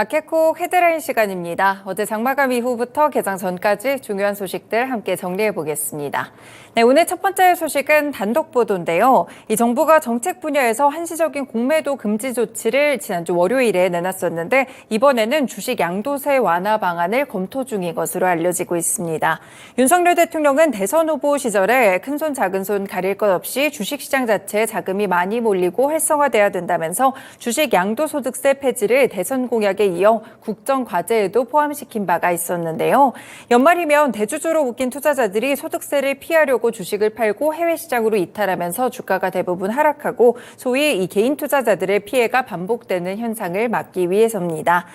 마켓콕 헤드라인 시간입니다. 어제 장마감 이후부터 개장 전까지 중요한 소식들 함께 정리해 보겠습니다. 네, 오늘 첫 번째 소식은 단독 보도인데요. 이 정부가 정책 분야에서 한시적인 공매도 금지 조치를 지난주 월요일에 내놨었는데 이번에는 주식 양도세 완화 방안을 검토 중인 것으로 알려지고 있습니다. 윤석열 대통령은 대선 후보 시절에 큰손 작은 손 가릴 것 없이 주식시장 자체에 자금이 많이 몰리고 활성화돼야 된다면서 주식 양도소득세 폐지를 대선 공약에 이어 국정과제에도 포함시킨 바가 있었는데요. 연말이면 대주주로 묶인 투자자들이 소득세를 피하려고 주식을 팔고 해외 시장으로 이탈하면서 주가가 대부분 하락하고 소위 이 개인 투자자들의 피해가 반복되는 현상을 막기 위해서입니다.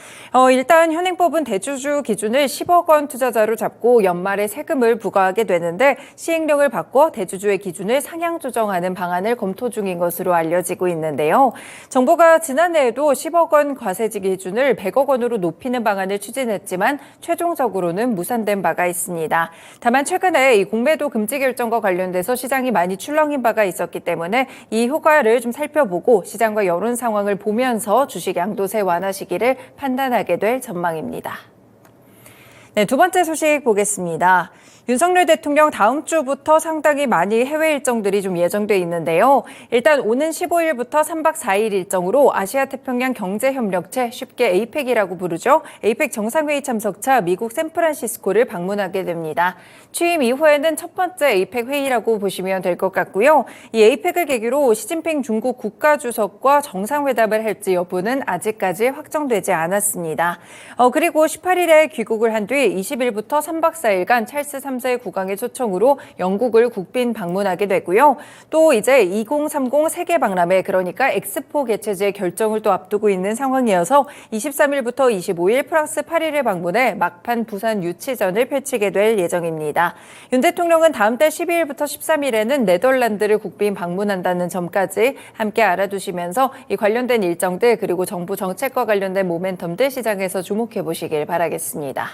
일단 현행법은 대주주 기준을 10억 원 투자자로 잡고 연말에 세금을 부과하게 되는데 시행령을 바꿔 대주주의 기준을 상향 조정하는 방안을 검토 중인 것으로 알려지고 있는데요. 정부가 지난해에도 10억 원 과세지 기준을 100억 원으로 높이는 방안을 추진했지만 최종적으로는 무산된 바가 있습니다. 다만 최근에 이 공매도 금지 결정과 관련돼서 시장이 많이 출렁인 바가 있었기 때문에 이 효과를 좀 살펴보고 시장과 여론 상황을 보면서 주식 양도세 완화 시기를 판단하게 될 전망입니다. 네, 두 번째 소식 보겠습니다. 윤석열 대통령 다음 주부터 상당히 많이 해외 일정들이 좀 예정돼 있는데요. 일단 오는 15일부터 3박 4일 일정으로 아시아태평양 경제협력체, 쉽게 APEC이라고 부르죠. APEC 정상회의 참석차 미국 샌프란시스코를 방문하게 됩니다. 취임 이후에는 첫 번째 APEC 회의라고 보시면 될 것 같고요. 이 APEC을 계기로 시진핑 중국 국가주석과 정상회담을 할지 여부는 아직까지 확정되지 않았습니다. 그리고 18일에 귀국을 한 뒤 20일부터 3박 4일간 찰스 3세 국왕의 초청으로 영국을 국빈 방문하게 되고요. 또 이제 2030 세계 박람회, 그러니까 엑스포 개최지의 결정을 또 앞두고 있는 상황이어서 23일부터 25일 프랑스 파리를 방문해 막판 부산 유치전을 펼치게 될 예정입니다. 윤 대통령은 다음 달 12일부터 13일에는 네덜란드를 국빈 방문한다는 점까지 함께 알아두시면서 이 관련된 일정들 그리고 정부 정책과 관련된 모멘텀들 시장에서 주목해 보시길 바라겠습니다.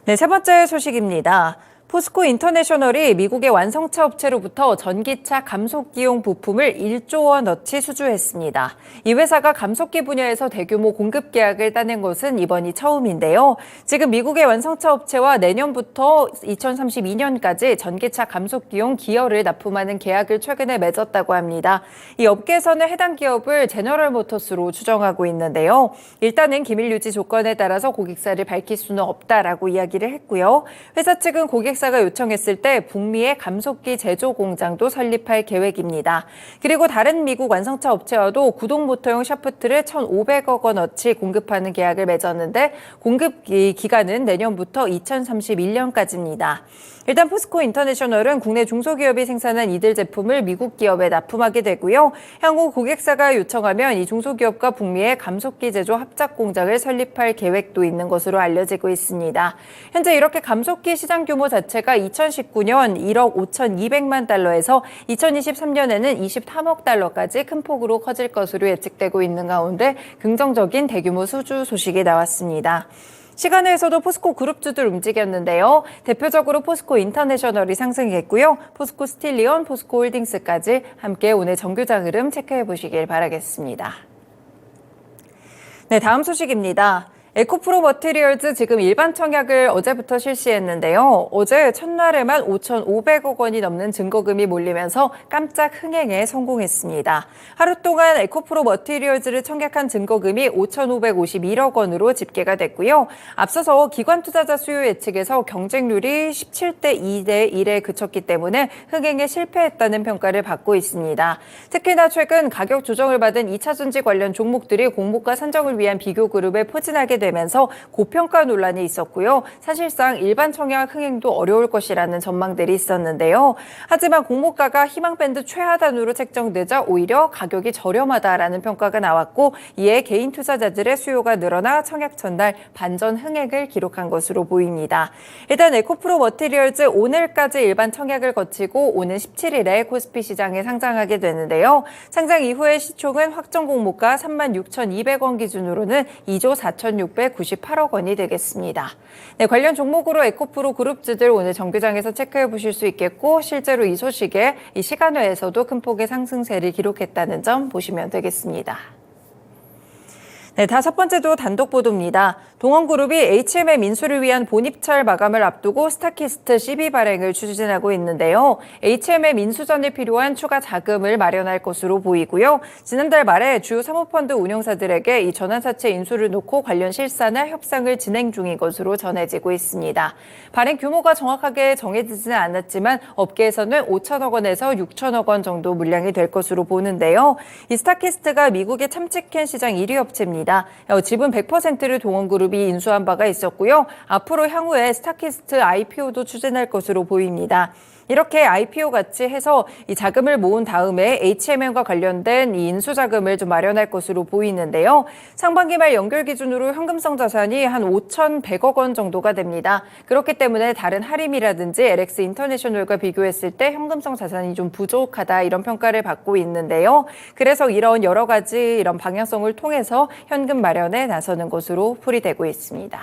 네, 세 번째 소식입니다. 포스코 인터내셔널이 미국의 완성차 업체로부터 전기차 감속기용 부품을 1조 원어치 수주했습니다. 이 회사가 감속기 분야에서 대규모 공급 계약을 따낸 것은 이번이 처음인데요. 지금 미국의 완성차 업체와 내년부터 2032년까지 전기차 감속기용 기어를 납품하는 계약을 최근에 맺었다고 합니다. 이 업계에서는 해당 기업을 제너럴 모터스로 추정하고 있는데요. 일단은 기밀 유지 조건에 따라서 고객사를 밝힐 수는 없다라고 이야기를 했고요. 회사 측은 고객사가 요청했을 때 북미의 감속기 제조 공장도 설립할 계획입니다. 그리고 다른 미국 완성차 업체와도 구동 모터용 샤프트를 1,500억 원어치 공급하는 계약을 맺었는데 공급 기간은 내년부터 2031년까지입니다. 일단 포스코 인터내셔널은 국내 중소기업이 생산한 이들 제품을 미국 기업에 납품하게 되고요. 향후 고객사가 요청하면 이 중소기업과 북미의 감속기 제조 합작 공장을 설립할 계획도 있는 것으로 알려지고 있습니다. 현재 이렇게 감속기 시장 규모 자체가 2019년 1억 5,200만 달러에서 2023년에는 23억 달러까지 큰 폭으로 커질 것으로 예측되고 있는 가운데 긍정적인 대규모 수주 소식이 나왔습니다. 시간외에서도 포스코 그룹주들 움직였는데요. 대표적으로 포스코 인터내셔널이 상승했고요. 포스코 스틸리온, 포스코 홀딩스까지 함께 오늘 정규장 흐름 체크해 보시길 바라겠습니다. 네, 다음 소식입니다. 에코프로 머티리얼즈 지금 일반 청약을 어제부터 실시했는데요. 어제 첫날에만 5,500억 원이 넘는 증거금이 몰리면서 깜짝 흥행에 성공했습니다. 하루 동안 에코프로 머티리얼즈를 청약한 증거금이 5,551억 원으로 집계가 됐고요. 앞서서 기관 투자자 수요 예측에서 경쟁률이 17대 2대 1에 그쳤기 때문에 흥행에 실패했다는 평가를 받고 있습니다. 특히나 최근 가격 조정을 받은 2차전지 관련 종목들이 공모가 산정을 위한 비교 그룹에 포진하게 되면서 고평가 논란이 있었고요. 사실상 일반 청약 흥행도 어려울 것이라는 전망들이 있었는데요. 하지만 공모가가 희망밴드 최하단으로 책정되자 오히려 가격이 저렴하다라는 평가가 나왔고 이에 개인 투자자들의 수요가 늘어나 청약 전날 반전 흥행을 기록한 것으로 보입니다. 일단 에코프로 머티리얼즈 오늘까지 일반 청약을 거치고 오는 17일에 코스피 시장에 상장하게 되는데요. 상장 이후의 시총은 확정 공모가 36,200원 기준으로는 2조 4,698억 원이 되겠습니다. 네, 관련 종목으로 에코프로 그룹주들 오늘 정규장에서 체크해 보실 수 있겠고 실제로 이 소식에 이 시간외에서도 큰 폭의 상승세를 기록했다는 점 보시면 되겠습니다. 네, 다섯 번째도 단독 보도입니다. 동원그룹이 HMM 인수를 위한 본입찰 마감을 앞두고 스타키스트 CB 발행을 추진하고 있는데요. HMM 인수 전에 필요한 추가 자금을 마련할 것으로 보이고요. 지난달 말에 주요 사모펀드 운용사들에게 이 전환사채 인수를 놓고 관련 실사나 협상을 진행 중인 것으로 전해지고 있습니다. 발행 규모가 정확하게 정해지지는 않았지만 업계에서는 5천억 원에서 6천억 원 정도 물량이 될 것으로 보는데요. 이 스타키스트가 미국의 참치캔 시장 1위 업체입니다. 지분 100%를 동원그룹이 인수한 바가 있었고요. 앞으로 향후에 스타키스트 IPO도 추진할 것으로 보입니다. 이렇게 IPO 같이 해서 이 자금을 모은 다음에 HMM과 관련된 이 인수 자금을 좀 마련할 것으로 보이는데요. 상반기 말 연결 기준으로 현금성 자산이 한 5,100억 원 정도가 됩니다. 그렇기 때문에 다른 하림이라든지 LX 인터내셔널과 비교했을 때 현금성 자산이 좀 부족하다 이런 평가를 받고 있는데요. 그래서 이런 여러 가지 이런 방향성을 통해서 현금 마련에 나서는 것으로 풀이되고 있습니다.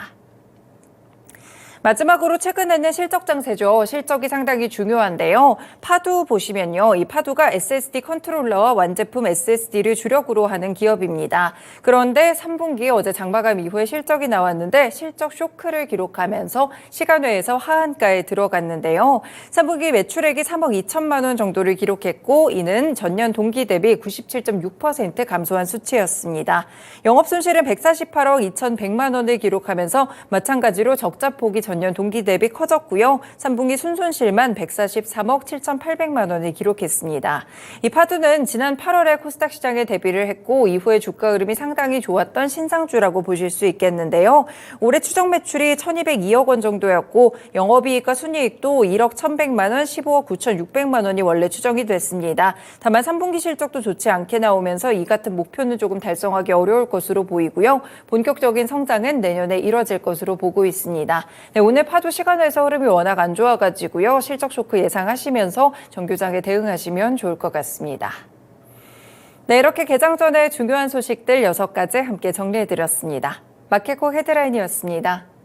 마지막으로 최근에는 실적 장세죠. 실적이 상당히 중요한데요. 파두 보시면요. 이 파두가 SSD 컨트롤러와 완제품 SSD를 주력으로 하는 기업입니다. 그런데 3분기 어제 장마감 이후에 실적이 나왔는데 실적 쇼크를 기록하면서 시간외에서 하한가에 들어갔는데요. 3분기 매출액이 3억 2천만 원 정도를 기록했고 이는 전년 동기 대비 97.6% 감소한 수치였습니다. 영업손실은 148억 2,100만 원을 기록하면서 마찬가지로 적자폭이 전년 동기 대비 커졌고요. 3분기 순손실만 143억 7,800만 원을 기록했습니다. 이 파두는 지난 8월에 코스닥 시장에 데뷔를 했고 이후에 주가 흐름이 상당히 좋았던 신상주라고 보실 수 있겠는데요. 올해 추정 매출이 1,202억 원 정도였고 영업이익과 순이익도 1억 1,100만 원, 15억 9,600만 원이 원래 추정이 됐습니다. 다만 3분기 실적도 좋지 않게 나오면서 이 같은 목표는 조금 달성하기 어려울 것으로 보이고요. 본격적인 성장은 내년에 이뤄질 것으로 보고 있습니다. 네, 오늘 파도 시간에서 흐름이 워낙 안 좋아가지고요. 실적 쇼크 예상하시면서 정규장에 대응하시면 좋을 것 같습니다. 네, 이렇게 개장 전에 중요한 소식들 6가지 함께 정리해드렸습니다. 마켓콕 헤드라인이었습니다.